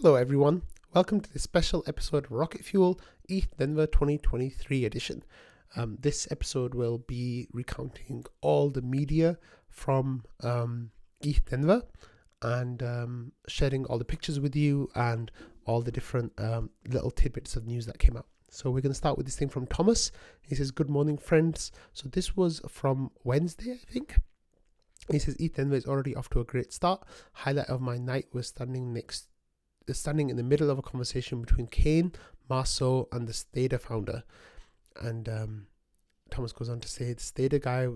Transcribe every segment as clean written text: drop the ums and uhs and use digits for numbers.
Hello everyone, welcome to this special episode of Rocket Fuel ETHDenver 2023 edition. This episode will be recounting all the media from ETHDenver and sharing all the pictures with you and all the different little tidbits of news that came out. So we're going to start with this thing from Thomas. He says, "Good morning, friends." So this was from Wednesday, I think. He says, "ETHDenver is already off to a great start. Highlight of my night was standing in the middle of a conversation between Kane, Marceau, and the Stader founder." And Thomas goes on to say the Stader guy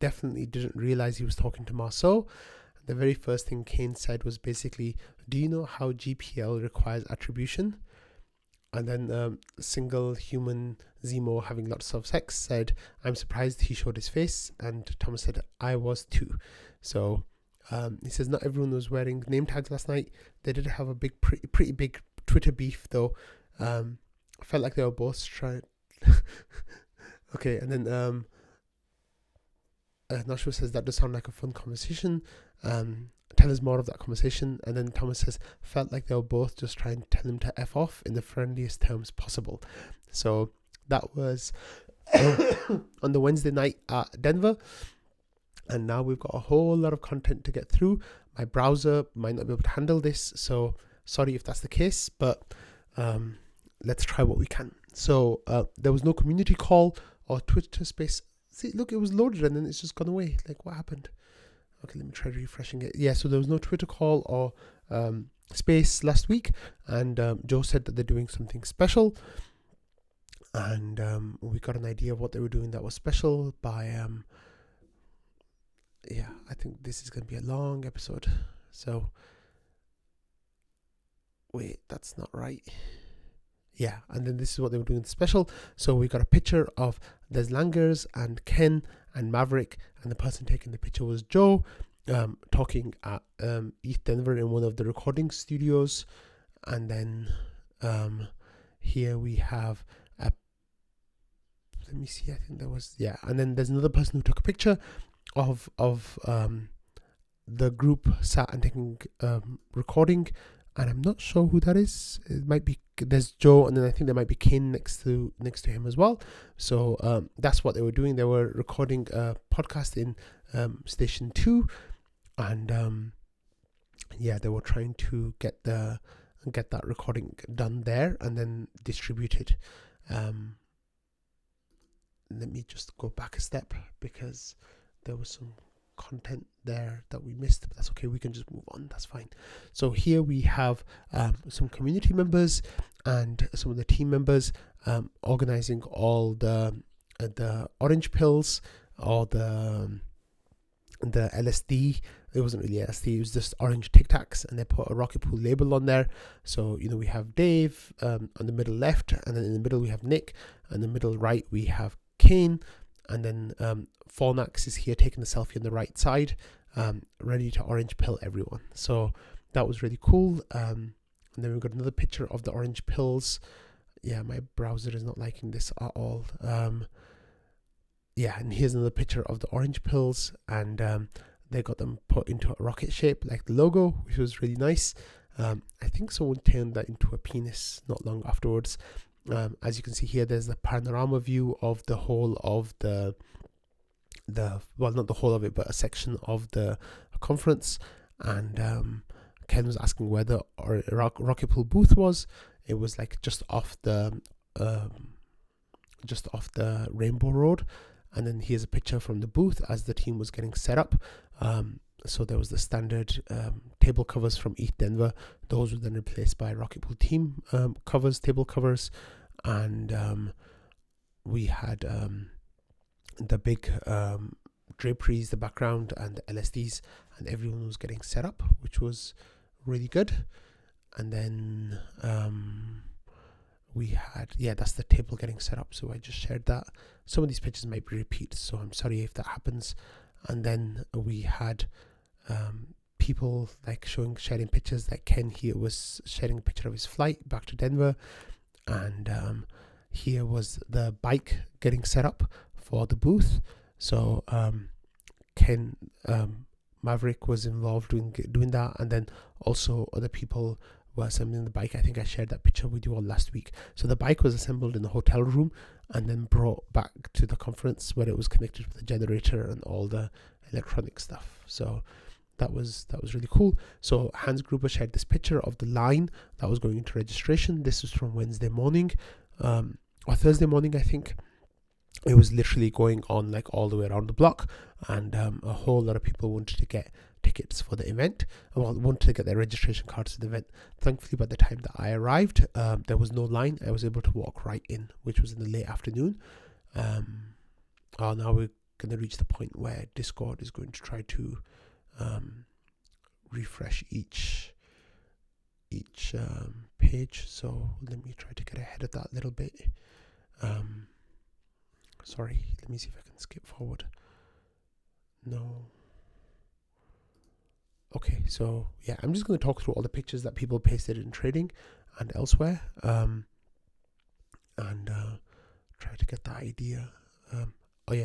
definitely didn't realize he was talking to Marceau. The very first thing Kane said was basically, "Do you know how GPL requires attribution?" And then single human Zemo having lots of sex said, "I'm surprised he showed his face." And Thomas said, "I was too." So he says not everyone was wearing name tags last night. They did have a pretty big Twitter beef though. I felt like they were both trying. Okay, and then Nashua says that does sound like a fun conversation. Tell us more of that conversation. And then Thomas says, felt like they were both just trying to tell him to F off in the friendliest terms possible. So that was on the Wednesday night at Denver. And now we've got a whole lot of content to get through. My browser might not be able to handle this, so sorry if that's the case, but let's try what we can. So there was no community call or Twitter space. See, look, it was loaded and then it's just gone away. Like, what happened? Okay, let me try refreshing it. Yeah, so there was no Twitter call or space last week, and Joe said that they're doing something special, and we got an idea of what they were doing that was special by yeah, I think this is going to be a long episode. So wait, that's not right. Yeah, and then this is what they were doing special. So we got a picture of Des Langers and Ken and Maverick, and the person taking the picture was Joe, talking at ETHDenver in one of the recording studios. And then here we have let me see, I think there was, yeah, and then there's another person who took a picture of the group sat and taking recording, and I'm not sure who that is. It might be, there's Joe, and then I think there might be Kane next to him as well. So that's what they were doing. They were recording a podcast in Station 2, and yeah, they were trying to get that recording done there and then distributed. Let me just go back a step because there was some content there that we missed, but that's okay. We can just move on. That's fine. So here we have some community members and some of the team members organizing all the orange pills or the LSD. It wasn't really LSD, it was just orange Tic Tacs, and they put a Rocket Pool label on there. So, you know, we have Dave on the middle left, and then in the middle we have Nick, and the middle right we have Kane, and then Fornax is here taking the selfie on the right side, ready to orange pill everyone. So that was really cool. And then we've got another picture of the orange pills. Yeah, my browser is not liking this at all. Yeah, and here's another picture of the orange pills, and they got them put into a rocket shape like the logo, which was really nice. I think someone turned that into a penis not long afterwards. As you can see here, there's the panorama view of the whole of the well, not the whole of it, but a section of the conference. And Ken was asking where the Rocket Pool booth was. It was like just off the Rainbow Road. And then here's a picture from the booth as the team was getting set up. So there was the standard table covers from ETHDenver. Those were then replaced by Rocket Pool team table covers. And we had the big draperies, the background, and the LSDs, and everyone was getting set up, which was really good. And then we had, yeah, that's the table getting set up. So I just shared that. Some of these pictures might be repeats, so I'm sorry if that happens. And then we had people like sharing pictures. Like Ken here was sharing a picture of his flight back to Denver, and here was the bike getting set up for the booth. So Ken Maverick was involved doing that, and then also other people were assembling the bike. I think I shared that picture with you all last week. So the bike was assembled in the hotel room and then brought back to the conference where it was connected with the generator and all the electronic stuff. So that was really cool. So Hans Gruber shared this picture of the line that was going into registration. This was from Wednesday morning, or Thursday morning, I think. It was literally going on like all the way around the block, and a whole lot of people wanted to get tickets for the event. Well, wanted to get their registration cards to the event. Thankfully, by the time that I arrived, there was no line. I was able to walk right in, which was in the late afternoon. Now we're going to reach the point where Discord is going to try to refresh each page. So let me try to get ahead of that a little bit. Sorry, let me see if I can skip forward. No. Okay, so yeah, I'm just going to talk through all the pictures that people pasted in trading and elsewhere, and try to get that idea.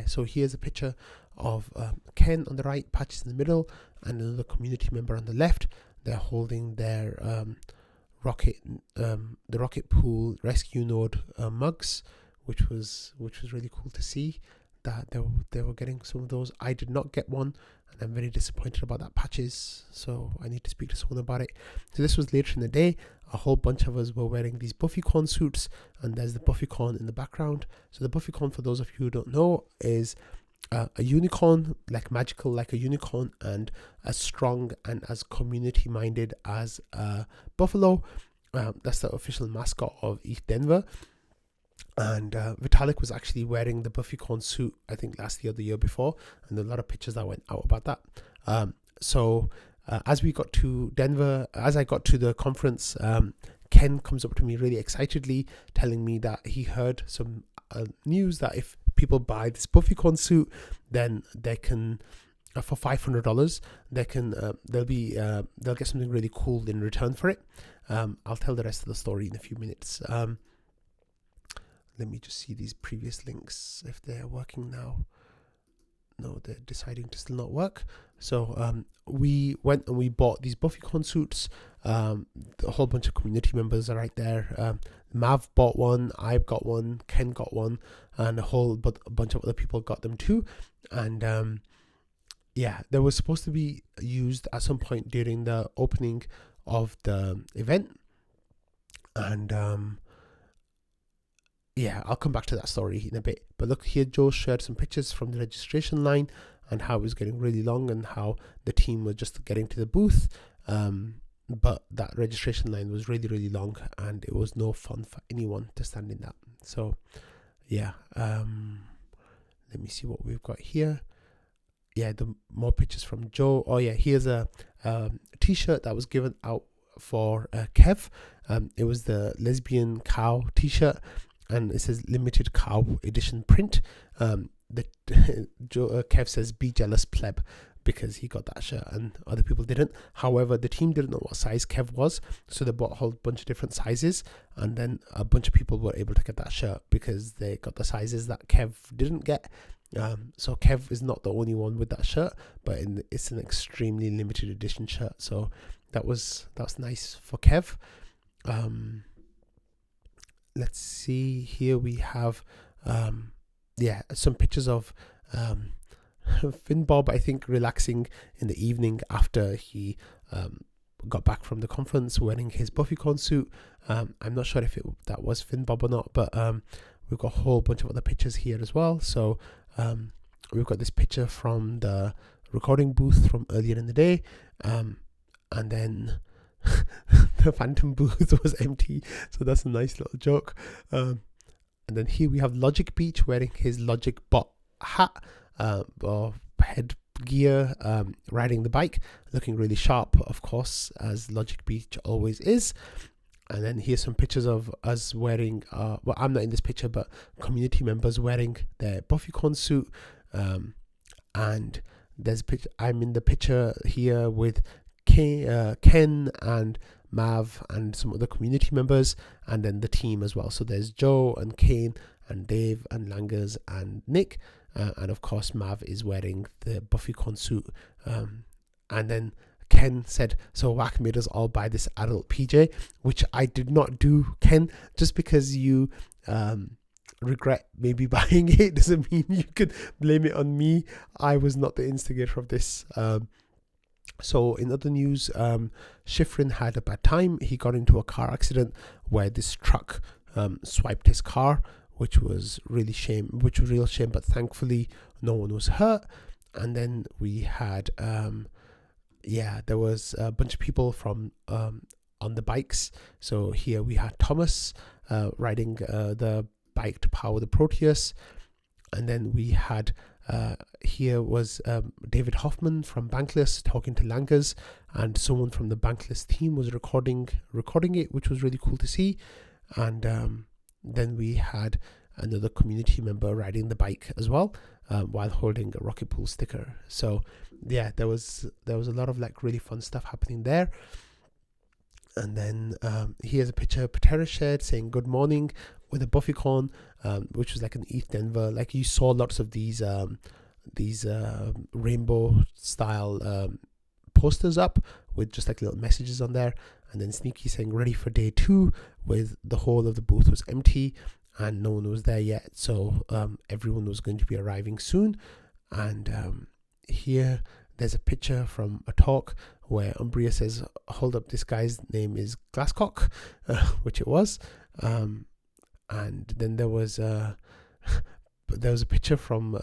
So here's a picture of Ken on the right, Patches in the middle, and another community member on the left. They're holding their the rocket pool rescue node mugs, which was really cool to see that they were getting some of those. I did not get one, and I'm very disappointed about that, Patches. So I need to speak to someone about it. So this was later in the day. A whole bunch of us were wearing these Buffycorn suits, and there's the Buffycorn in the background. So the Buffycorn, for those of you who don't know, is a unicorn, like magical, like a unicorn, and as strong and as community minded as a buffalo. That's the official mascot of ETHDenver. And Vitalik was actually wearing the Buffycorn suit, I think last year or the year before, and a lot of pictures that went out about that. As we got to Denver, as I got to the conference, Ken comes up to me really excitedly, telling me that he heard some news that if people buy this Buffycorn suit, then they can, for $500, they can they'll get something really cool in return for it. I'll tell the rest of the story in a few minutes. Let me just see these previous links if they're working now. No, they're deciding to still not work. So we went and we bought these Buffycorn suits. A whole bunch of community members are right there. Mav bought one, I got one, Ken got one, and a bunch of other people got them too. And they were supposed to be used at some point during the opening of the event. And I'll come back to that story in a bit. But look, here Joe shared some pictures from the registration line and how it was getting really long and how the team was just getting to the booth. But that registration line was really, really long, and it was no fun for anyone to stand in that. So, let me see what we've got here. The more pictures from Joe. Here's a t-shirt that was given out for Kev. It was the lesbian cow t-shirt, and it says limited cow edition print. Kev says be jealous pleb, because he got that shirt and other people didn't. However, the team didn't know what size Kev was, so they bought a whole bunch of different sizes, and then a bunch of people were able to get that shirt because they got the sizes that Kev didn't get. So Kev is not the only one with that shirt, but it's an extremely limited edition shirt. So that was nice for Kev. Let's see, here we have some pictures of Finn Bob, I think, relaxing in the evening after he got back from the conference wearing his Buffycorn suit. I'm not sure if that was Finn Bob or not, but we've got a whole bunch of other pictures here as well. So we've got this picture from the recording booth from earlier in the day, and then the Phantom booth was empty, so that's a nice little joke. And then here we have Logic Beach wearing his Logic Bot hat or headgear, riding the bike, looking really sharp, of course, as Logic Beach always is. And then here's some pictures of us wearing, I'm not in this picture, but community members wearing their Buffycorn suit. And there's a picture, I'm in the picture here with Ken and Mav and some other community members, and then the team as well. So there's Joe and Kane and Dave and Langers and Nick, and of course Mav is wearing the Buffycorn suit, and then Ken said, so Wack made us all buy this adult PJ, which I did not do, Ken. Just because you regret maybe buying it doesn't mean you could blame it on me. I was not the instigator of this. So in other news, Schifrin had a bad time. He got into a car accident where this truck swiped his car, which was real shame, but thankfully no one was hurt. And then we had there was a bunch of people from on the bikes. So here we had Thomas riding the bike to power the Proteus, and then we had here was David Hoffman from Bankless talking to Langers, and someone from the Bankless team was recording it, which was really cool to see. And then we had another community member riding the bike as well, while holding a Rocket Pool sticker. So yeah, there was a lot of like really fun stuff happening there. And then here's a picture Patera shared saying good morning with a Buffycon, which was like an ETHDenver. Like you saw lots of these rainbow style posters up with just like little messages on there. And then Sneaky saying ready for day 2, with the whole of the booth was empty and no one was there yet. So everyone was going to be arriving soon. And here there's a picture from a talk where Umbria says, hold up, this guy's name is Glasscock, which it was. And then there was a picture from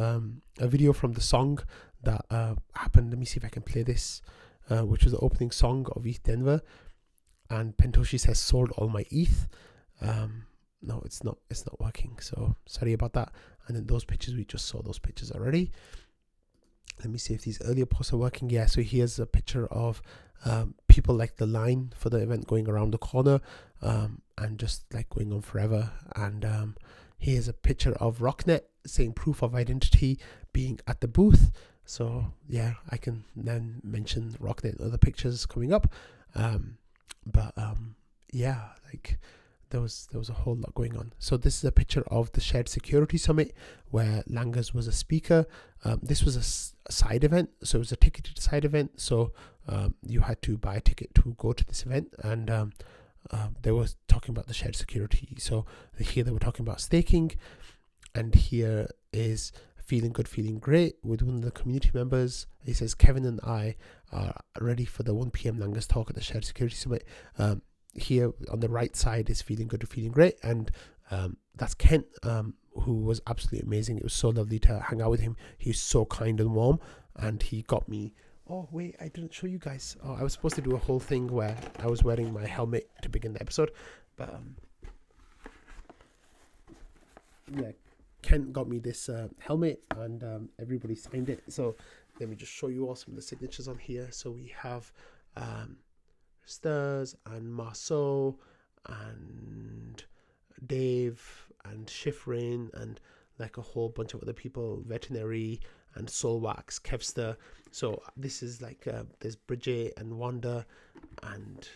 a video from the song that happened. Let me see if I can play this, which was the opening song of ETHDenver. And Pentoshi says, sold all my ETH. No, it's not working. So sorry about that. And then those pictures, we just saw those pictures already. Let me see if these earlier posts are working. Yeah, so here's a picture of people like the line for the event going around the corner and just like going on forever. And here's a picture of Rocknet saying proof of identity being at the booth. So yeah, I can then mention Rocknet in other pictures coming up. Yeah, like there was a whole lot going on. So this is a picture of the Shared Security Summit where Langers was a speaker. This was a side event, so it was a ticketed side event. So you had to buy a ticket to go to this event, and they were talking about the shared security. So here they were talking about staking, and here is feeling good, feeling great with one of the community members. He says, Kevin and I are ready for the 1 p.m. Langers talk at the Shared Security Summit. Here on the right side is feeling good, feeling great, and that's Kent, who was absolutely amazing. It was so lovely to hang out with him. He's so kind and warm, and he got me. Oh wait, I didn't show you guys. Oh, I was supposed to do a whole thing where I was wearing my helmet to begin the episode, but yeah, Kent got me this helmet, and everybody signed it. So let me just show you all some of the signatures on here. So we have Sturs and Marceau and Dave and Schifrin and like a whole bunch of other people, Veterinary and Soulwax, Kevster. So this is like there's Bridget and Wanda and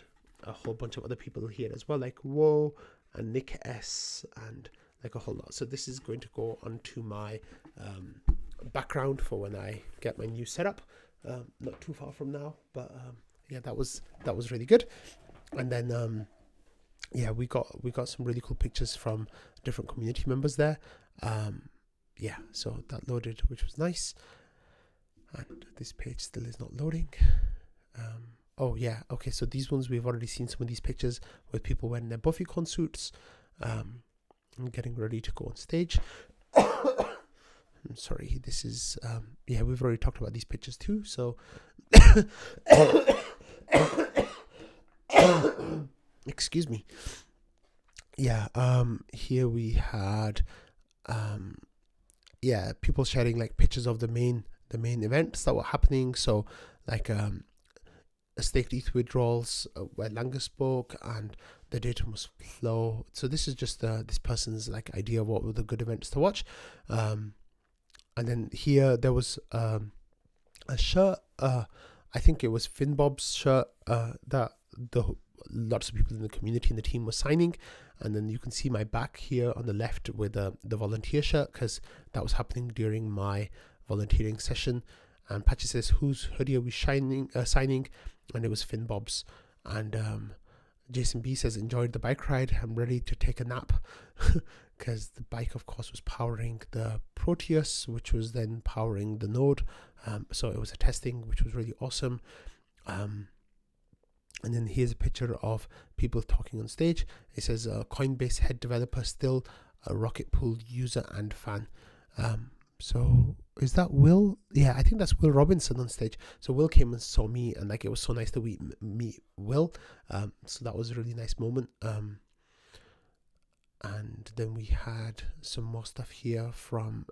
a whole bunch of other people here as well, like Woe and Nick S and like a whole lot. So this is going to go onto my background for when I get my new setup, not too far from now, but yeah, that was really good. And then yeah, we got some really cool pictures from different community members there. Yeah, so that loaded, which was nice. And this page still is not loading. Oh yeah, okay, so these ones we've already seen some of these pictures with people wearing their Buffycon suits, and getting ready to go on stage. I'm sorry, this is yeah, we've already talked about these pictures too, so excuse me. Yeah, here we had yeah, people sharing like pictures of the main events that were happening. So like a staked ETH withdrawals where Langer spoke and the data must flow. So this is just this person's like idea of what were the good events to watch. And then here there was a shirt, I think it was Finbob's shirt, that lots of people in the community and the team were signing. And then you can see my back here on the left with the volunteer shirt, because that was happening during my volunteering session. And Patchy says, whose hoodie are we signing? and it was Finn Bob's. And Jason B says, enjoyed the bike ride. I'm ready to take a nap, because the bike, of course, was powering the Proteus, which was then powering the Node. So it was a testing, which was really awesome. And then here's a picture of people talking on stage. It says, Coinbase head developer, still a Rocket Pool user and fan. So is that Will? Yeah, I think that's Will Robinson on stage. So Will came and saw me, and like it was so nice to meet Will. So that was a really nice moment. And then we had some more stuff here from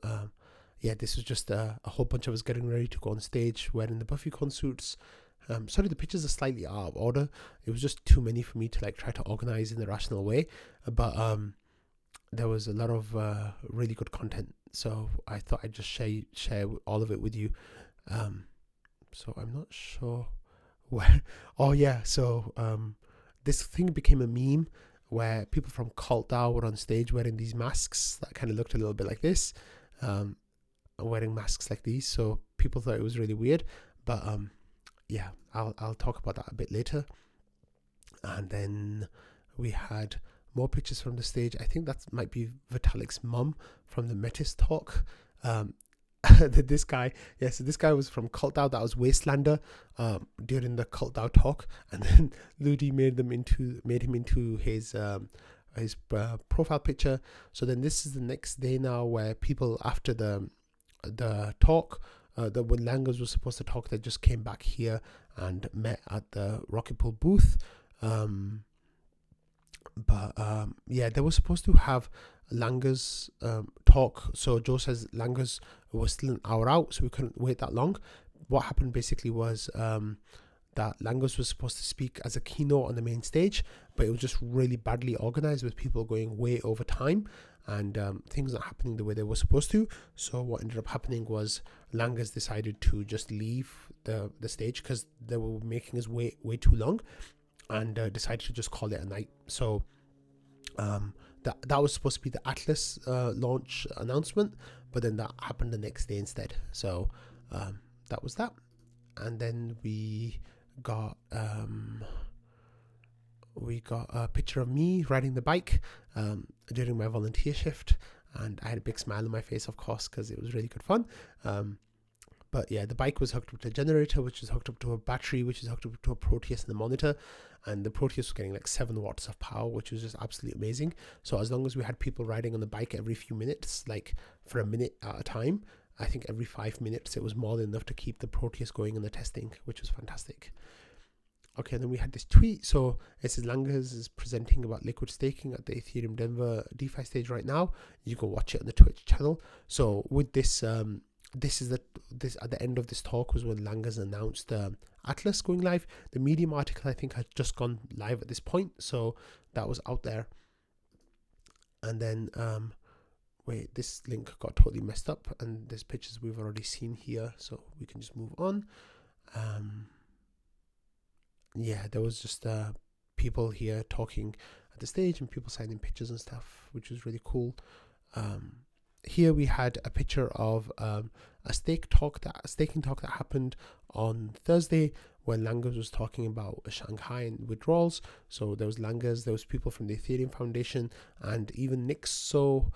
this was just a whole bunch of us getting ready to go on stage wearing the BuffyCon suits. Sorry, the pictures are slightly out of order. It was just too many for me to like try to organize in a rational way. But there was a lot of really good content, so I thought I'd just share all of it with you. So I'm not sure where. Oh yeah, so this thing became a meme where people from Cult DAO were on stage wearing these masks that kind of looked a little bit like this, wearing masks like these. So people thought it was really weird, but yeah, I'll talk about that a bit later. And then we had more pictures from the stage. I think that might be Vitalik's mum from the Metis talk. This guy was from Cult DAO. That was Wastelander during the Cult DAO talk, and then Ludi made him into his profile picture. So then this is the next day now, where people after the talk, when Langers was supposed to talk, they just came back here and met at the Rocket Pool booth. They were supposed to have Langers talk. So Joe says Langers was still an hour out, so we couldn't wait that long. What happened basically was that Langers was supposed to speak as a keynote on the main stage, but it was just really badly organized, with people going way over time and things not happening the way they were supposed to. So what ended up happening was Langers decided to just leave the stage, because they were making us wait way too long, and decided to just call it a night. So that was supposed to be the Atlas launch announcement, but then that happened the next day instead. So that was that. And then we got a picture of me riding the bike during my volunteer shift, and I had a big smile on my face, of course, because it was really good fun. But yeah, the bike was hooked up to a generator, which is hooked up to a battery, which is hooked up to a Proteus and a monitor. And the Proteus was getting like 7 watts of power, which was just absolutely amazing. So as long as we had people riding on the bike every few minutes, like for a minute at a time, I think every 5 minutes, it was more than enough to keep the Proteus going in the testing, which was fantastic. Okay, then we had this tweet. So it says Langers is presenting about liquid staking at the ETHDenver DeFi stage right now. You can watch it on the Twitch channel. So with this, this at the end of this talk was when Langers announced Atlas going live. The Medium article, I think, had just gone live at this point, so that was out there. And then wait, this link got totally messed up, and there's pictures we've already seen here, so we can just move on. There was just people here talking at the stage and people signing pictures and stuff, which was really cool. Here we had a picture of a staking talk that happened on Thursday, when Langers was talking about Shanghai and withdrawals. So there was Langers, there was people from the Ethereum Foundation, and even Nick So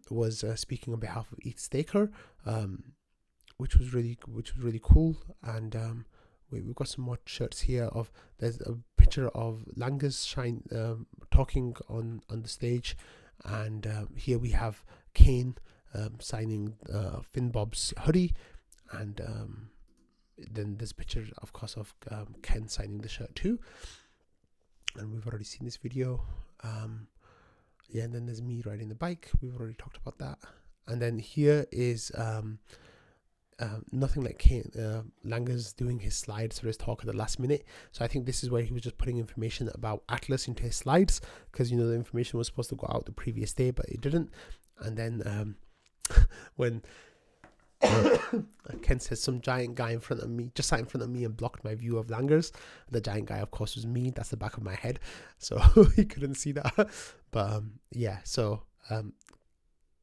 was speaking on behalf of ETHDenver, which was really cool. And we've got some more shirts here. There's a picture of Langers talking on the stage, and here we have Kane signing Finn Bob's hoodie, and then there's a picture, of course, of Ken signing the shirt too, and we've already seen this video. And then there's me riding the bike. We've already talked about that. And then here is nothing like Kane, Langers doing his slides for his talk at the last minute. So I think this is where he was just putting information about Atlas into his slides, because the information was supposed to go out the previous day, but it didn't. And then when Ken says some giant guy just sat in front of me and blocked my view of Langers. The giant guy, of course, was me. That's the back of my head, so he couldn't see that. But so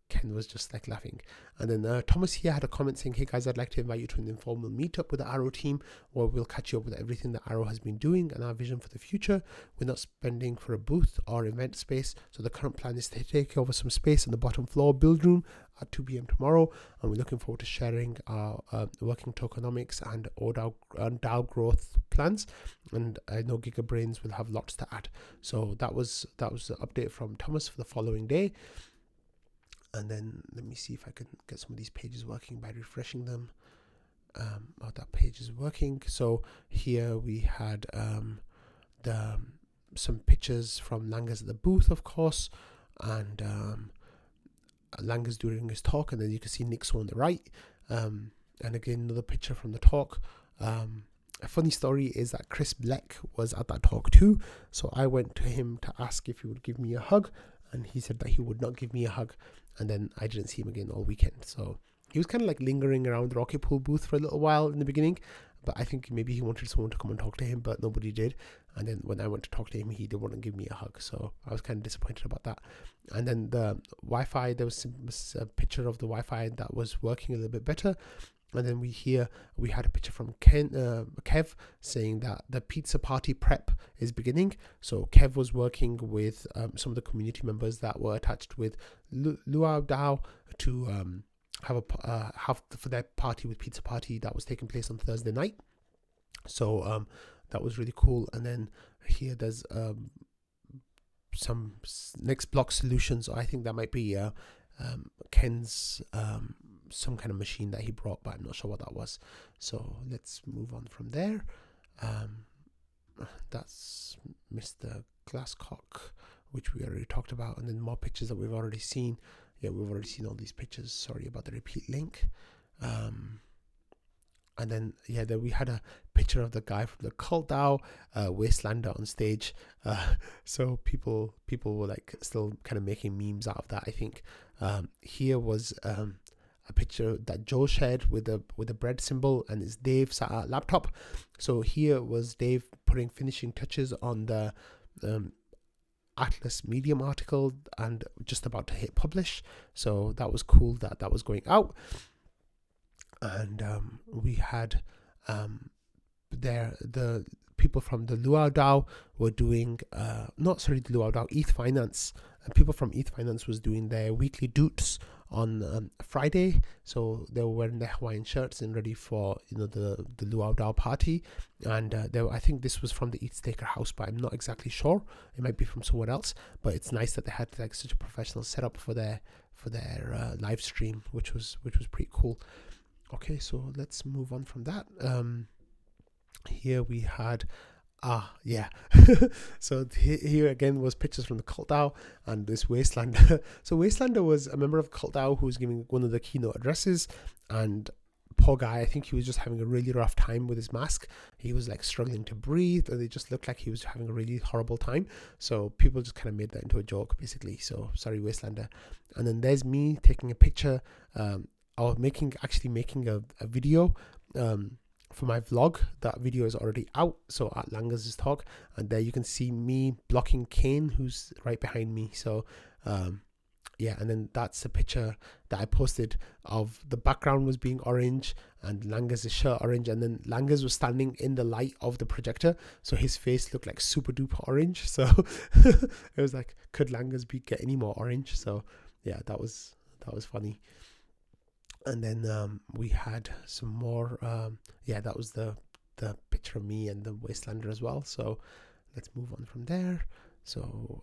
Ken was just like laughing. And then Thomas here had a comment saying, hey guys, I'd like to invite you to an informal meetup with the Arrow team where we'll catch you up with everything that Arrow has been doing and our vision for the future. We're not spending for a booth or event space, so the current plan is to take over some space on the bottom floor build room at 2 p.m. tomorrow, and we're looking forward to sharing our working tokenomics and DAO growth plans. And I know GigaBrains will have lots to add. So that was the update from Thomas for the following day. And then let me see if I can get some of these pages working by refreshing them. That page is working. So here we had some pictures from Langas at the booth, of course, and Langas during his talk, and then you can see Nixo on the right. And again, another picture from the talk. A funny story is that Chris Bleck was at that talk too. So I went to him to ask if he would give me a hug, and he said that he would not give me a hug. And then I didn't see him again all weekend. So he was kind of like lingering around the Rocket Pool booth for a little while in the beginning. But I think maybe he wanted someone to come and talk to him, but nobody did. And then when I went to talk to him, he didn't want to give me a hug. So I was kind of disappointed about that. And then the Wi-Fi, there was a picture of the Wi-Fi that was working a little bit better. And then we had a picture from Kev saying that the pizza party prep is beginning. So Kev was working with some of the community members that were attached with Luau DAO to have for their party with pizza party that was taking place on Thursday night. So that was really cool. And then here there's some next block solutions. I think that might be Ken's some kind of machine that he brought, but I'm not sure what that was. So let's move on from there. That's Mr. Glasscock, which we already talked about, and then more pictures that we've already seen. Yeah, we've already seen all these pictures. Sorry about the repeat link. And then then we had a picture of the guy from the Cult DAO, Wastelander on stage. So people were like still kind of making memes out of that, I think. Here was a picture that Joe shared with a bread symbol, and it's Dave sat at a laptop. So here was Dave putting finishing touches on the Atlas Medium article and just about to hit publish. So that was cool that was going out. And we had the people from the Luau DAO were doing the Luau DAO, ETH Finance, and people from ETH Finance was doing their weekly doots on Friday. So they were wearing their Hawaiian shirts and ready for the Luau DAO party. And I think this was from the ETH Staker house, but I'm not exactly sure. It might be from somewhere else. But it's nice that they had like such a professional setup for their live stream, which was pretty cool. Okay, so let's move on from that. Here we had so here again was pictures from the Cult DAO and this Wastelander. So Wastelander was a member of Cult DAO who was giving one of the keynote addresses, and poor guy, I think he was just having a really rough time with his mask. He was like struggling to breathe, and it just looked like he was having a really horrible time. So people just kind of made that into a joke basically. So sorry, Wastelander. And then there's me taking a picture or making a video for my vlog. That video is already out, so at Langas' talk, and there you can see me blocking Kane, who's right behind me. So and then that's a picture that I posted of the background was being orange and Langas' shirt orange, and then Langas was standing in the light of the projector, so his face looked like super duper orange. So it was like, could Langas get any more orange? So yeah, that was funny. And then we had some more. That was the picture of me and the Wastelander as well. So let's move on from there. So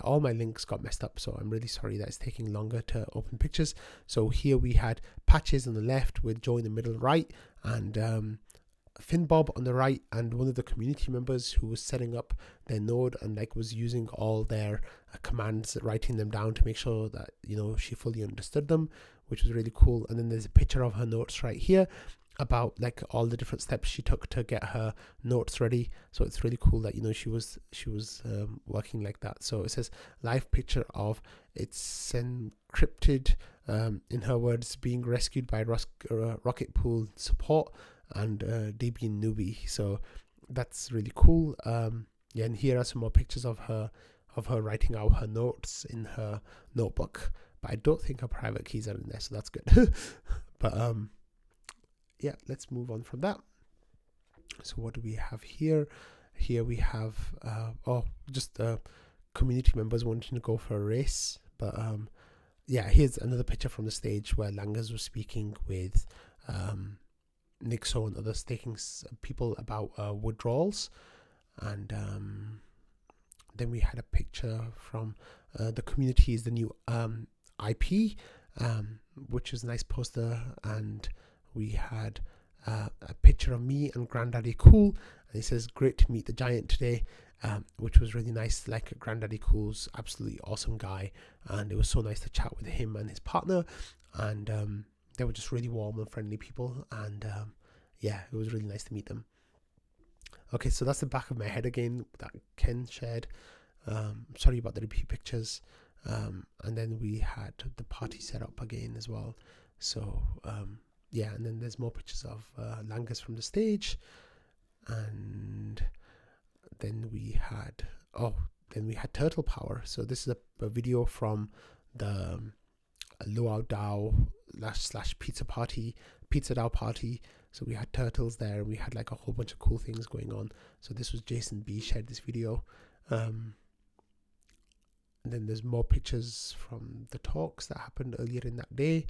all my links got messed up. So I'm really sorry that it's taking longer to open pictures. So here we had Patches on the left with Joe in the middle right, and Finbob on the right, and one of the community members who was setting up their node and like was using all their commands, writing them down to make sure that she fully understood them, which was really cool. And then there's a picture of her notes right here about like all the different steps she took to get her notes ready. So it's really cool that she was working like that. So it says live picture of it's encrypted, in her words, being rescued by Rocket Pool support and Debian newbie. So that's really cool. And here are some more pictures of her writing out her notes in her notebook. but I don't think our private keys are in there, so that's good. But yeah, let's move on from that. So what do we have here? Here we have just community members wanting to go for a race. But yeah, here's another picture from the stage where Langers was speaking with Nick So and other staking people about withdrawals. And then we had a picture from the community is the new IP, which was a nice poster. And we had a picture of me and Granddaddy Cool, and he says, "Great to meet the giant today," which was really nice. Like, Granddaddy Cool's absolutely awesome guy, and it was so nice to chat with him and his partner, and they were just really warm and friendly people, and yeah, it was really nice to meet them. Okay, so that's the back of my head again that Ken shared. Sorry about the repeat pictures. And then we had the party set up again as well. So yeah, and then there's more pictures of Langers from the stage, and then we had Turtle Power. So this is a video from the Luau DAO / Pizza DAO party. So we had turtles there, and we had like a whole bunch of cool things going on. So this was Jason B shared this video. And then there's more pictures from the talks that happened earlier in that day.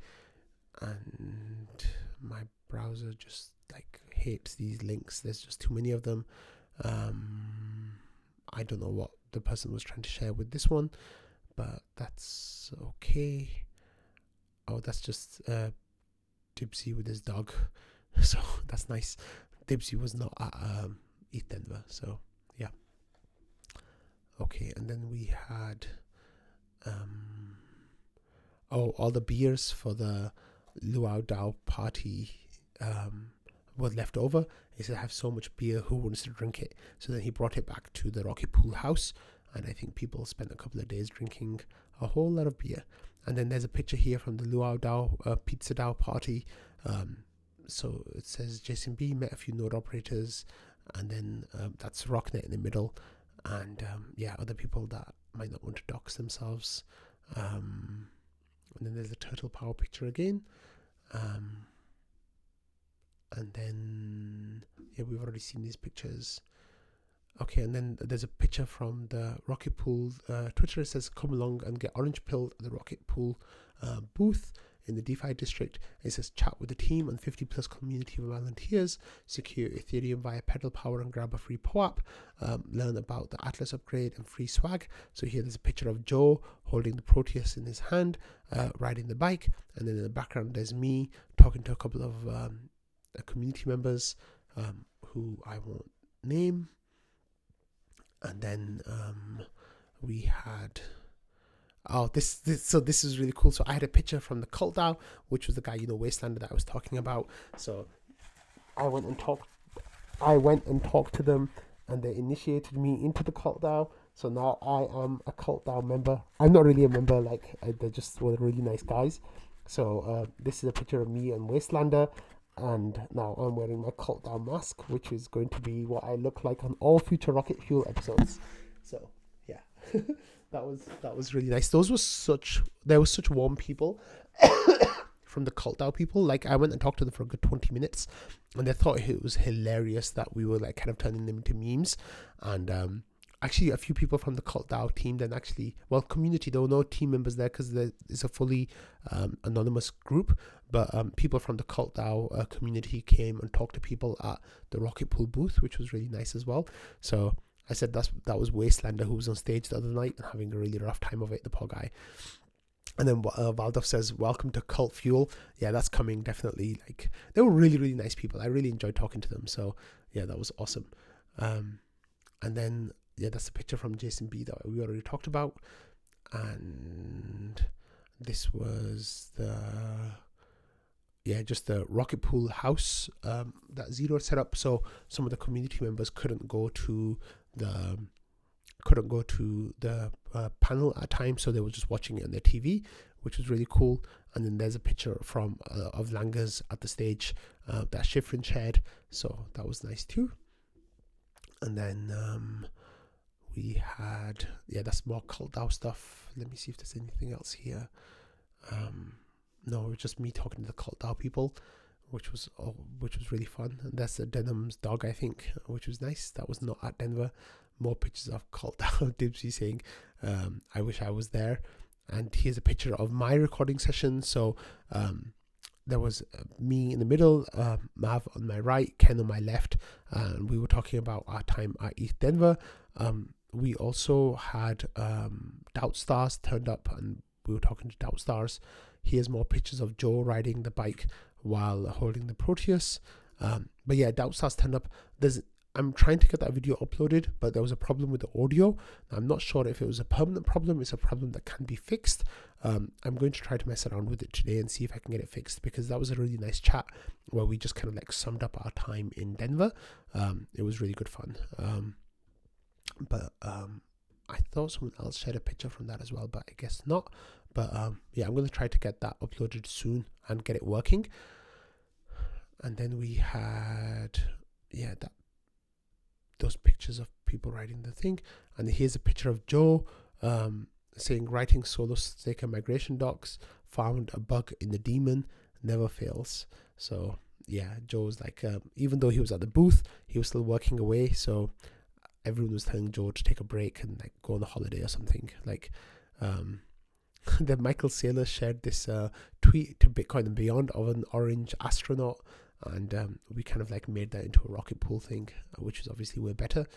And my browser just like hates these links. There's just too many of them. I don't know what the person was trying to share with this one, but that's okay. Oh, that's just Dibsy with his dog. So that's nice. Dibsy was not at ETHDenver, so yeah. Okay, and then we had all the beers for the Luau DAO party were left over. He said, "I have so much beer, who wants to drink it?" So then he brought it back to the Rocket Pool house, and I think people spent a couple of days drinking a whole lot of beer. And then there's a picture here from the Luau DAO Pizza DAO party. So it says Jason B met a few node operators, and then that's Rocknet in the middle, and yeah, other people that might not want to dox themselves. And then there's a Turtle Power picture again. And then yeah, we've already seen these pictures. Okay, and then there's a picture from the Rocket Pool Twitter. It says, "Come along and get orange pilled at the Rocket Pool booth in the DeFi district." It says, "Chat with the team and 50 plus community volunteers, secure Ethereum via Pedal Power and grab a free POAP, learn about the Atlas upgrade and free swag." So here there's a picture of Joe holding the Proteus in his hand, riding the bike, and then in the background there's me talking to a couple of community members who I won't name. And then we had this is really cool. So I had a picture from the Cult DAO, which was the guy, Wastelander, that I was talking about. So I went and talked to them, and they initiated me into the Cult DAO. So now I am a Cult DAO member. I'm not really a member, they just were really nice guys. So this is a picture of me and Wastelander, and now I'm wearing my Cult DAO mask, which is going to be what I look like on all future Rocket Fuel episodes. So yeah. That was really nice. There were such warm people from the Cult DAO people. Like, I went and talked to them for a good 20 minutes, and they thought it was hilarious that we were like kind of turning them into memes. And actually, a few people from the Cult DAO team then community, there were no team members there because it's a fully anonymous group. But people from the Cult DAO community came and talked to people at the Rocket Pool booth, which was really nice as well. So I said that was Wastelander, who was on stage the other night and having a really rough time of it, the poor guy. And then Valdov says, "Welcome to Cult Fuel." Yeah, that's coming, definitely. Like, they were really, really nice people. I really enjoyed talking to them. So yeah, that was awesome. And then yeah, that's a picture from Jason B that we already talked about. And this was just the Rocket Pool house that Zero set up. So some of the community members couldn't go to the panel at times, so they were just watching it on their TV, which was really cool. And then there's a picture from of Langers at the stage that Schifrin shared, so that was nice too. And then we had that's more Cult DAO stuff. Let me see if there's anything else here. No, it was just me talking to the Cult DAO people, which was really fun. And that's Denham's dog, I think, which was nice. That was not at Denver. More pictures of Cult DAO. Dibsy saying, I wish I was there. And here's a picture of my recording session. So there was me in the middle, Mav on my right, Ken on my left, and we were talking about our time at ETHDenver. We also had Doubt Stars turned up, and we were talking to Doubt Stars. Here's more pictures of Joe riding the bike while holding the Proteus. But yeah, Doubt Stars turned up. I'm trying to get that video uploaded, but there was a problem with the audio. I'm not sure if it was a permanent problem. It's a problem that can be fixed. I'm going to try to mess around with it today and see if I can get it fixed, because that was a really nice chat where we just kind of like summed up our time in Denver. It was really good fun. But I thought someone else shared a picture from that as well, but I guess not. But yeah, I'm going to try to get that uploaded soon and get it working. And then we had, those pictures of people riding the thing. And here's a picture of Joe saying, writing solo staker migration docs, found a bug in the daemon, never fails. So yeah, Joe's like, even though he was at the booth, he was still working away. So everyone was telling Joe to take a break and like go on a holiday or something. Like then Michael Saylor shared this tweet to Bitcoin and Beyond of an orange astronaut, and we kind of like made that into a rocket pool thing, which is obviously way better.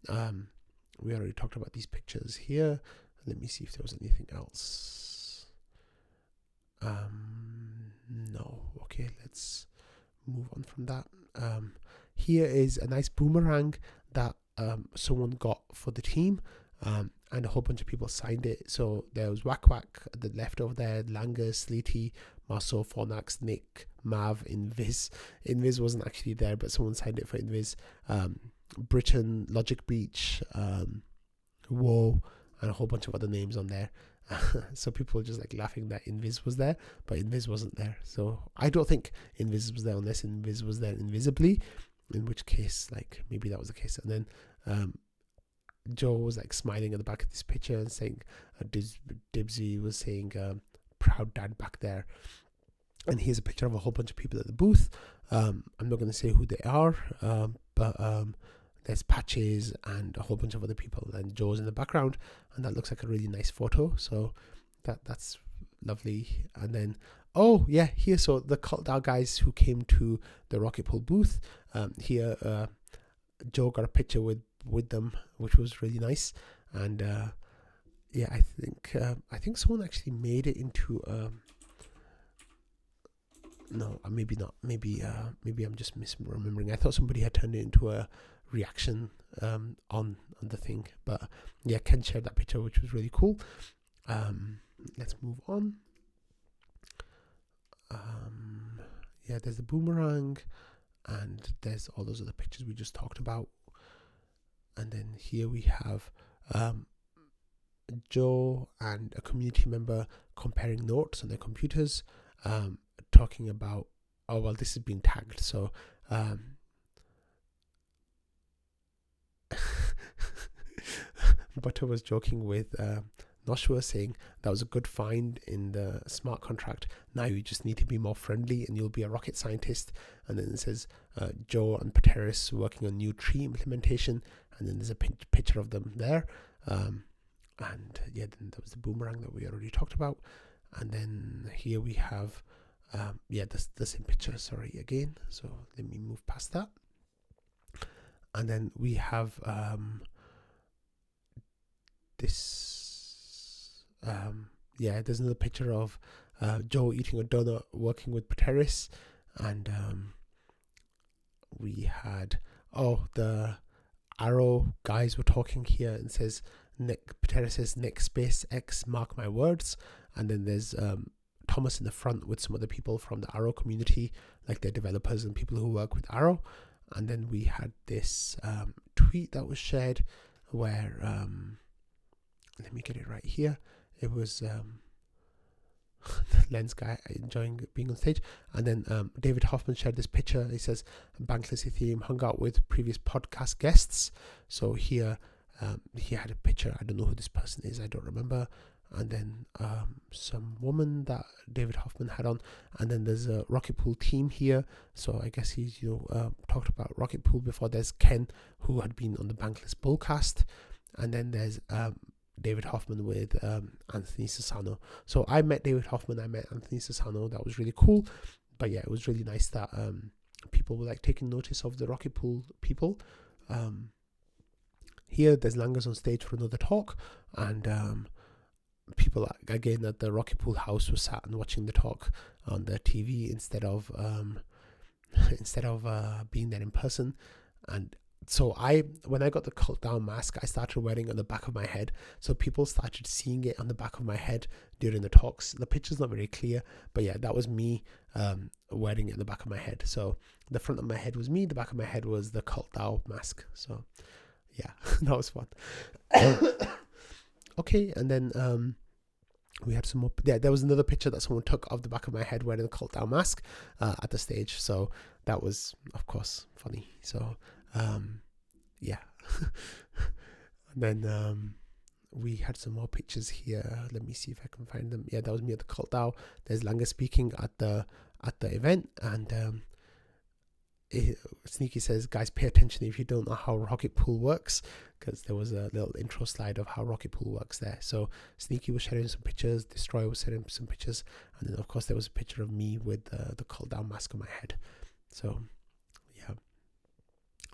We already talked about these pictures here. Let me see if there was anything else. No. Okay, let's move on from that. Here is a nice boomerang that someone got for the team, and a whole bunch of people signed it. So there was Whack Whack at the left over there, Langer, Sleety, Marceau, Fornax, Nick, Mav, Invis. Invis wasn't actually there, but someone signed it for Invis. Britain, Logic Beach, Woe, and a whole bunch of other names on there. So people were just like laughing that Invis was there, but Invis wasn't there. So I don't think Invis was there unless Invis was there invisibly, in which case like maybe that was the case. And then Joe was like smiling at the back of this picture and saying, Dibsy was saying, proud dad back there. And here's a picture of a whole bunch of people at the booth. I'm not going to say who they are, but there's Patches and a whole bunch of other people, and Joe's in the background, and that looks like a really nice photo. So that's lovely. And then here, so the Cult DAO guys who came to the Rocket Pool booth, here Joe got a picture with them, which was really nice. And I think someone actually made it into no, maybe not. Maybe I'm just misremembering. I thought somebody had turned it into a reaction on the thing. But yeah, Ken shared that picture, which was really cool. Let's move on. There's the boomerang, and there's all those other pictures we just talked about. And then here we have Joe and a community member comparing notes on their computers, talking about, this is being tagged. So Butter was joking with Noshua, saying that was a good find in the smart contract. Now you just need to be more friendly and you'll be a rocket scientist. And then it says Joe and Pateris working on new tree implementation, and then there's a picture of them there. And then there was the boomerang that we already talked about. And then here we have the same picture, sorry, again. So let me move past that. And then we have there's another picture of Joe eating a donut working with Pateris. And we had the Arrow guys were talking here, and says Pateris says next space X, mark my words. And then there's Thomas in the front with some other people from the Arrow community, like their developers and people who work with Arrow. And then we had this tweet that was shared where let me get it right here. It was Lens guy enjoying being on stage. And then David Hoffman shared this picture. He says Bankless Ethereum hung out with previous podcast guests. So here he had a picture. I don't know who this person is. I don't remember. and then some woman that David Hoffman had on, and then there's a rocket pool team here. So I guess he's talked about rocket pool before. There's Ken, who had been on the Bankless Bullcast, and then there's David Hoffman with Anthony Sassano. So I met David Hoffman, I met Anthony Sassano. That was really cool. But yeah, it was really nice that people were like taking notice of the rocket pool people. Here there's Langas on stage for another talk, and people again at the rocket pool house were sat and watching the talk on the TV instead of being there in person. And so when I got the cult down mask, I started wearing it on the back of my head. So people started seeing it on the back of my head during the talks. The picture's not very clear, but yeah, that was me wearing it on the back of my head. So the front of my head was me, the back of my head was the cult down mask. So yeah, that was fun. Okay, and then we had some more. Yeah, there was another picture that someone took of the back of my head wearing the cult down mask at the stage. So that was, of course, funny. So yeah. And then we had some more pictures here. Let me see if I can find them. Yeah, that was me at the cult down. There's Langa speaking at the event, and Sneaky says, guys, pay attention if you don't know how rocket pool works, because there was a little intro slide of how rocket pool works there. So Sneaky was sharing some pictures, Destroyer was sharing some pictures, and then of course there was a picture of me with the cult down mask on my head. So yeah.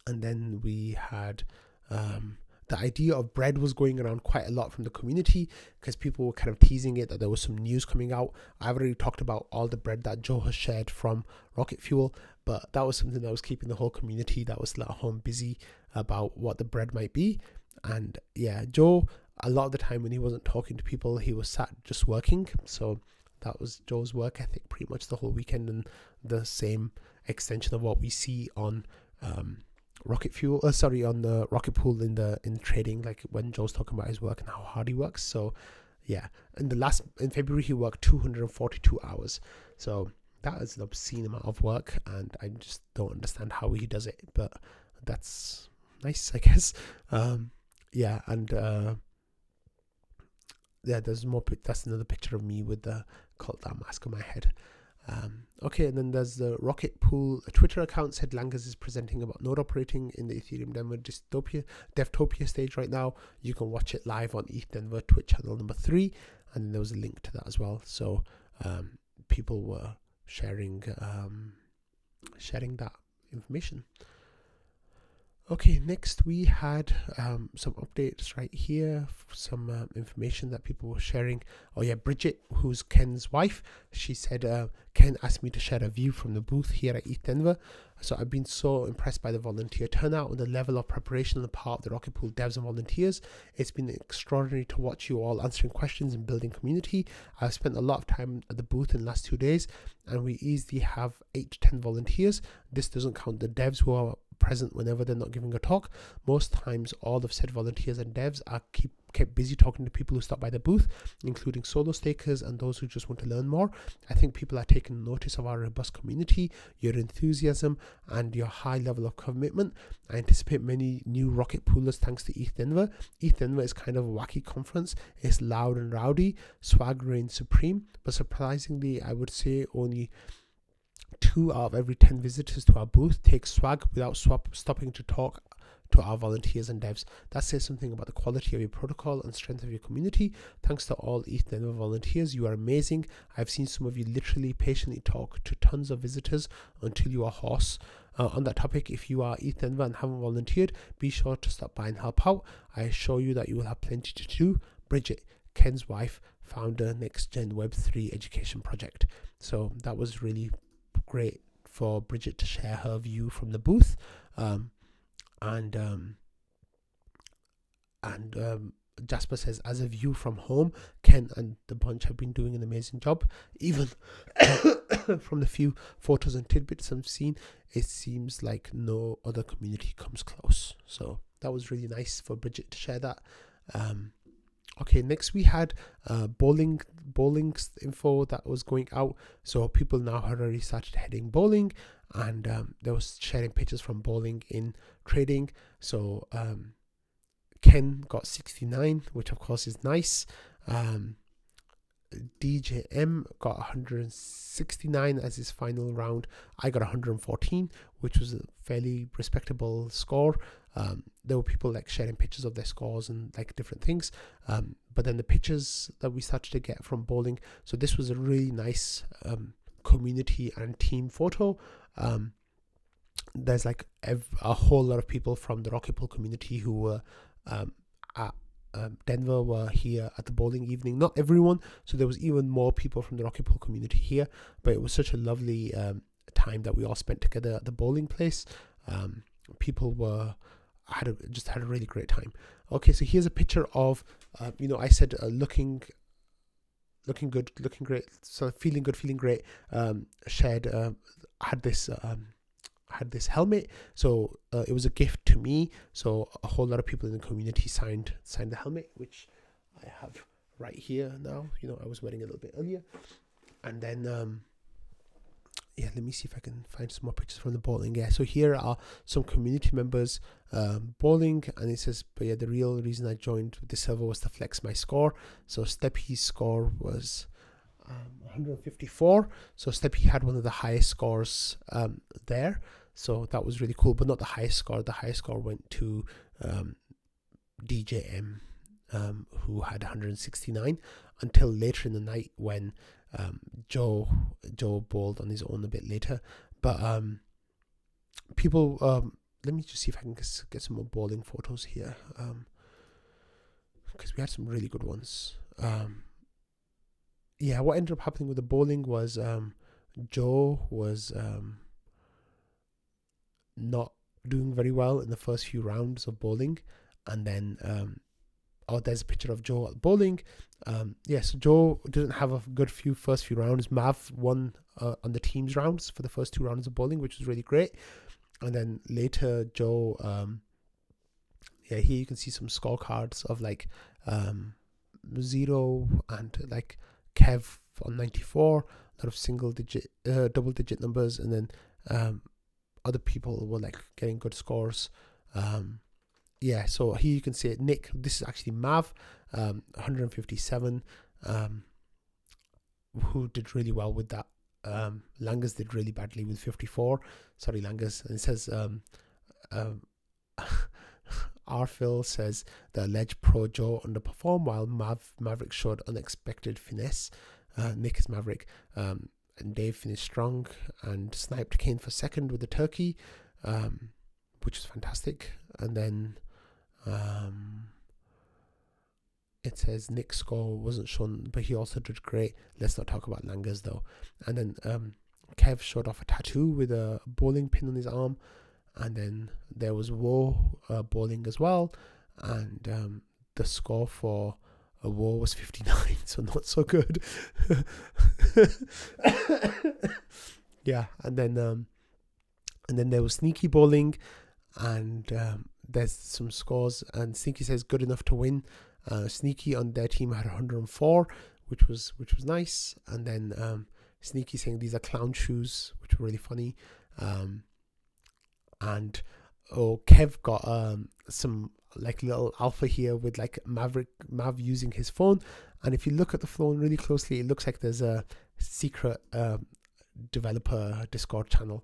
And then we had the idea of bread was going around quite a lot from the community, because people were kind of teasing it that there was some news coming out. I've already talked about all the bread that Joe has shared from Rocket Fuel, but that was something that was keeping the whole community that was at home busy about what the bread might be. And yeah, Joe, a lot of the time when he wasn't talking to people, he was sat just working. So that was Joe's work ethic pretty much the whole weekend, and the same extension of what we see on Rocket Fuel, on the Rocket Pool in trading, like when Joe's talking about his work and how hard he works. So yeah, in February he worked 242 hours. So that is an obscene amount of work, and I just don't understand how he does it, but that's nice, I guess. Yeah, and yeah, there's more. That's another picture of me with the cult down mask on my head. Okay, and then there's the Rocket Pool Twitter account said Langas is presenting about node operating in the ETHDenver Devtopia stage right now. You can watch it live on ETHDenver Twitch channel number 3, and then there was a link to that as well. So people were sharing that information. Okay, next we had some updates right here, some information that people were sharing. Oh yeah, Bridget, who's Ken's wife, she said, Ken asked me to share a view from the booth here at ETHDenver. So I've been so impressed by the volunteer turnout and the level of preparation on the part of the Rocket Pool devs and volunteers. It's been extraordinary to watch you all answering questions and building community. I've spent a lot of time at the booth in the last 2 days, and we easily have 8 to 10 volunteers. This doesn't count the devs who are present whenever they're not giving a talk. Most times all of said volunteers and devs are kept busy talking to people who stop by the booth, including solo stakers and those who just want to learn more. I think people are taking notice of our robust community, your enthusiasm, and your high level of commitment. I anticipate many new rocket poolers thanks to ETHDenver. ETHDenver is kind of a wacky conference. It's loud and rowdy, swag reigns supreme, but surprisingly I would say only 2 out of every 10 visitors to our booth take swag without stopping to talk to our volunteers and devs. That says something about the quality of your protocol and strength of your community. Thanks to all ETHDenver volunteers, you are amazing. I've seen some of you literally patiently talk to tons of visitors until you are hoarse. On that topic, if you are ETHDenver and haven't volunteered, be sure to stop by and help out. I assure you that you will have plenty to do. Bridget, Ken's wife, founder Next Gen Web3 Education Project. So that was really great for Bridget to share her view from the booth, and Jasper says, as a view from home, Ken and the bunch have been doing an amazing job. Even from the few photos and tidbits I've seen, it seems like no other community comes close. So that was really nice for Bridget to share that. Okay, next we had bowling info that was going out. So people now had already started heading bowling, and they was sharing pictures from bowling in trading. So Ken got 69, which of course is nice. DJM got 169 as his final round. I got 114, which was a fairly respectable score. There were people like sharing pictures of their scores and like different things. But then the pictures that we started to get from bowling, so this was a really nice community and team photo. There's like a whole lot of people from the Rocket Pool community who were at Denver were here at the bowling evening. Not everyone, so there was even more people from the Rocket Pool community here, but it was such a lovely time that we all spent together at the bowling place. People just had a really great time. Okay, so here's a picture of I said looking good, looking great, so feeling good, feeling great. Had this helmet, so it was a gift to me, so a whole lot of people in the community signed the helmet, which I have right here now. I was wearing it a little bit earlier. And then let me see if I can find some more pictures from the bowling. So here are some community members bowling, and it says, but the real reason I joined the server was to flex my score. So Steppy's score was 154, so Steppy had one of the highest scores there. So that was really cool, but not the highest score. The highest score went to DJM, who had 169, until later in the night when Joe bowled on his own a bit later. But people, let me just see if I can get some more bowling photos here, because we had some really good ones. What ended up happening with the bowling was Joe was not doing very well in the first few rounds of bowling, and then there's a picture of Joe at bowling. So Joe didn't have a good first few rounds. Mav won on the team's rounds for the first 2 rounds of bowling, which was really great. And then later Joe, here you can see some scorecards of like 0 and like Kev on 94, a lot of double digit numbers, and then other people were like getting good scores. So here you can see it. Nick, this is actually Mav, 157, who did really well with that. Langas did really badly with 54. Sorry, Langas. And it says Arphil says the alleged pro Joe underperformed, while Maverick showed unexpected finesse. Nick is Maverick. And Dave finished strong and sniped Kane for second with the turkey, which is fantastic. And then it says Nick's score wasn't shown, but he also did great. Let's not talk about Langas though. And then Kev showed off a tattoo with a bowling pin on his arm. And then there was Woe bowling as well. And the score for a Woe was 59, so not so good. And then there was Sneaky bowling, and there's some scores, and Sneaky says good enough to win. Sneaky on their team had 104, which was nice. And then Sneaky saying these are clown shoes, which were really funny. And Kev got some like little alpha here with like Mav using his phone, and if you look at the phone really closely, it looks like there's a secret developer Discord channel.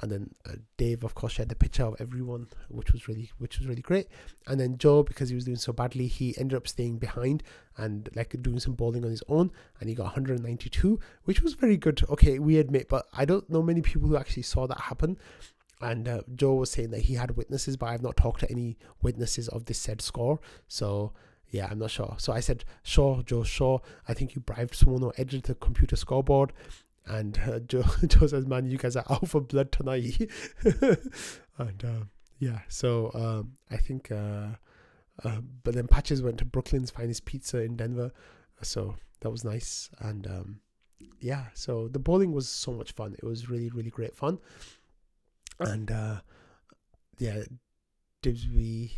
And then Dave, of course, shared the picture of everyone, which was really great. And then Joe, because he was doing so badly, he ended up staying behind and like doing some bowling on his own, and he got 192, which was very good. Okay, we admit, but I don't know many people who actually saw that happen. And Joe was saying that he had witnesses, but I've not talked to any witnesses of this said score. So I'm not sure. So I said, sure, Joe, sure. I think you bribed someone or edited the computer scoreboard. And Joe says, man, you guys are out for blood tonight. And so I think, but then Patches went to Brooklyn's Finest Pizza in Denver. So that was nice. And so the bowling was so much fun. It was really, really great fun. And Dibsby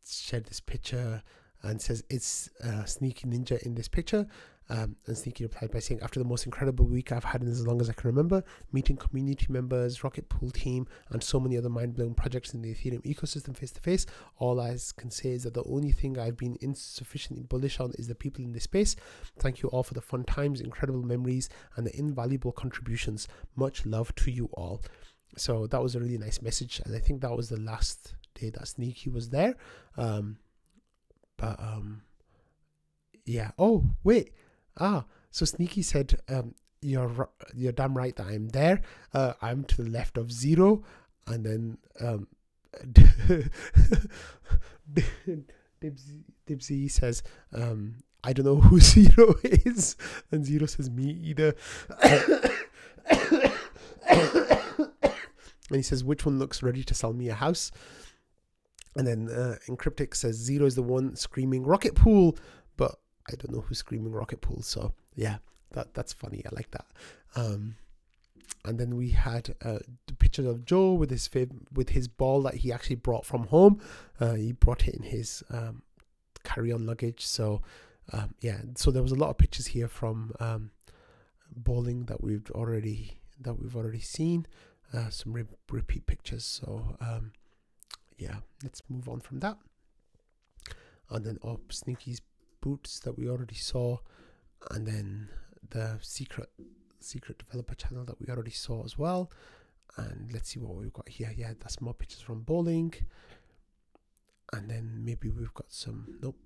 shared this picture and says it's Sneaky Ninja in this picture. And Sneaky replied by saying, after the most incredible week I've had in as long as I can remember, meeting community members, Rocket Pool team, and so many other mind-blowing projects in the Ethereum ecosystem face to face, all I can say is that the only thing I've been insufficiently bullish on is the people in this space. Thank you all for the fun times, incredible memories, and the invaluable contributions. Much love to you all. So that was a really nice message, and I think that was the last day that Sneaky was there. Yeah. Oh wait. So Sneaky said, you're damn right that I'm there. I'm to the left of Zero, and then Dibsy says, I don't know who Zero is, and Zero says, me either. And he says, which one looks ready to sell me a house? And then Encryptic says, Zero is the one screaming Rocket Pool, but I don't know who's screaming Rocket Pool. So yeah, that's funny. I like that. And then we had the picture of Joe with his ball that he actually brought from home. He brought it in his carry-on luggage. So yeah, so there was a lot of pictures here from bowling that we've already seen. Some repeat pictures. So yeah, let's move on from that. And then Sneaky's boots that we already saw, and then the secret developer channel that we already saw as well. And let's see what we've got here. Yeah, that's more pictures from bowling. And then maybe we've got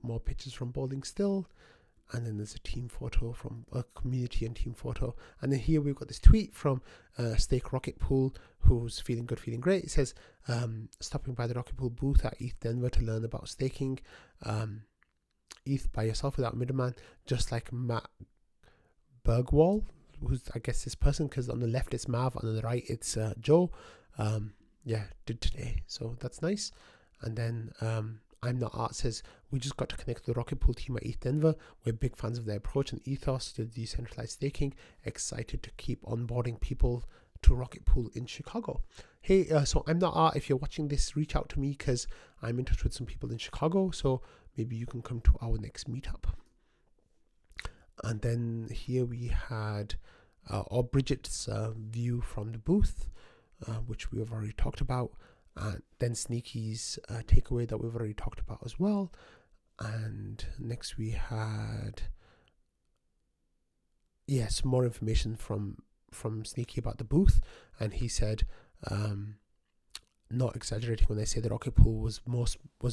more pictures from bowling still. And then there's a team photo from a community and team photo. And then here we've got this tweet from Stake Rocket Pool, who's feeling good, feeling great. It says, stopping by the Rocket Pool booth at ETHDenver to learn about staking. ETH by yourself without middleman, just like Matt Bergwall, who's I guess this person, because on the left it's Mav, and on the right it's Joe. Yeah, did today. So that's nice. And then I'm Not Art says, we just got to connect with the Rocket Pool team at ETHDenver. We're big fans of their approach and ethos to decentralized staking. Excited to keep onboarding people to Rocket Pool in Chicago. Hey, so I'm Not Art. If you're watching this, reach out to me, because I'm in touch with some people in Chicago. So maybe you can come to our next meetup. And then here we had Bridget's view from the booth, which we have already talked about. And then Sneaky's takeaway that we've already talked about as well. And next we had, some more information from Sneaky about the booth. And he said, not exaggerating when I say the Rocket Pool was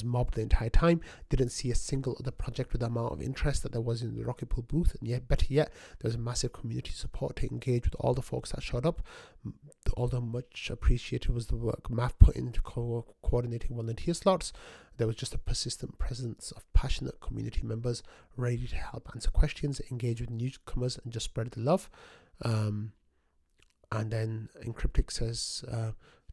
mobbed the entire time. Didn't see a single other project with the amount of interest that there was in the Rocket Pool booth, and yet, better yet, there was a massive community support to engage with all the folks that showed up. Although much appreciated was the work Mav put into coordinating volunteer slots, there was just a persistent presence of passionate community members ready to help answer questions, engage with newcomers, and just spread the love. And then Encryptic says,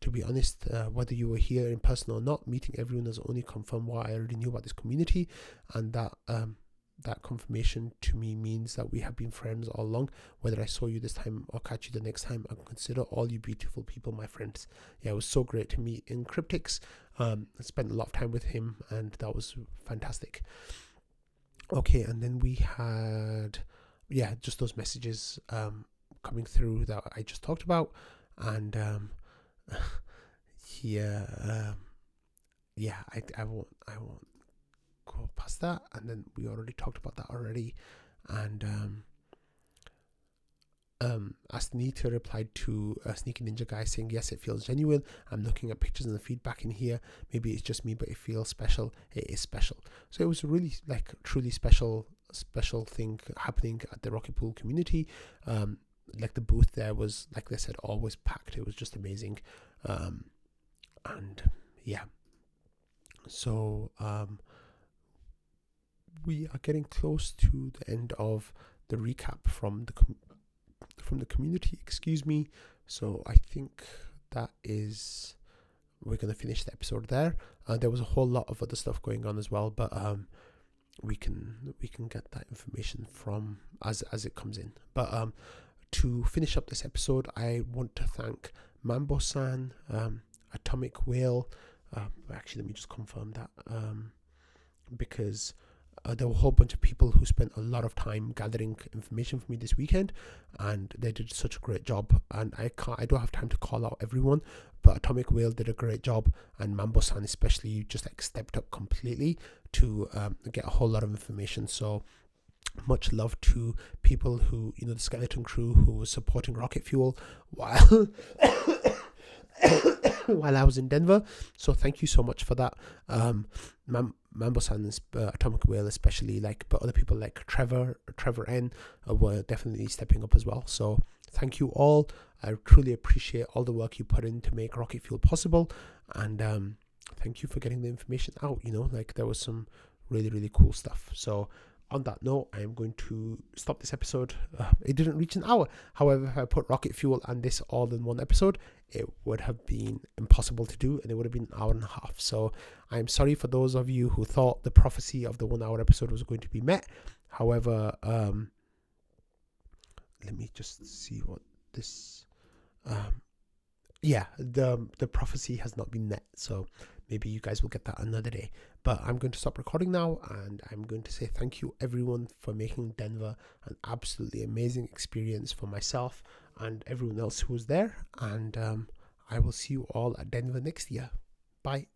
to be honest, whether you were here in person or not, meeting everyone has only confirmed what I already knew about this community, and that confirmation to me means that we have been friends all along. Whether I saw you this time or catch you the next time, I consider all you beautiful people my friends. Yeah, it was so great to meet Encryptix. I spent a lot of time with him, and that was fantastic. Okay, and then we had, just those messages coming through that I just talked about, and here, I won't go past that. And then we already talked about that already. And Asnita replied to Sneaky Ninja Guy saying, yes, it feels genuine. I'm looking at pictures and the feedback in here. Maybe it's just me, but it feels special. It is special. So it was a really truly special thing happening at the Rocket Pool community. The booth there was, like they said, always packed. It was just amazing. And yeah, so we are getting close to the end of the recap from the community, excuse me. So I think that is, we're going to finish the episode there. There was a whole lot of other stuff going on as well, but we can get that information from as it comes in. But to finish up this episode, I want to thank Mambo-san, Atomic Whale. Actually, let me just confirm that, because there were a whole bunch of people who spent a lot of time gathering information for me this weekend, and they did such a great job. And I don't have time to call out everyone, but Atomic Whale did a great job, and Mambo-san especially just like stepped up completely to get a whole lot of information. So much love to people who, the skeleton crew who was supporting Rocket Fuel while while I was in Denver. So thank you so much for that. Mambo-san, Atomic Whale especially, but other people like Trevor N were definitely stepping up as well. So thank you all. I truly appreciate all the work you put in to make Rocket Fuel possible, and thank you for getting the information out. There was some really, really cool stuff. So on that note, I am going to stop this episode. It didn't reach an hour. However, if I put Rocket Fuel and this all in one episode, it would have been impossible to do, and it would have been an hour and a half. So I'm sorry for those of you who thought the prophecy of the 1 hour episode was going to be met. However, let me just see what this... the prophecy has not been met, so maybe you guys will get that another day. But I'm going to stop recording now, and I'm going to say thank you everyone for making Denver an absolutely amazing experience for myself and everyone else who was there. And I will see you all at Denver next year. Bye.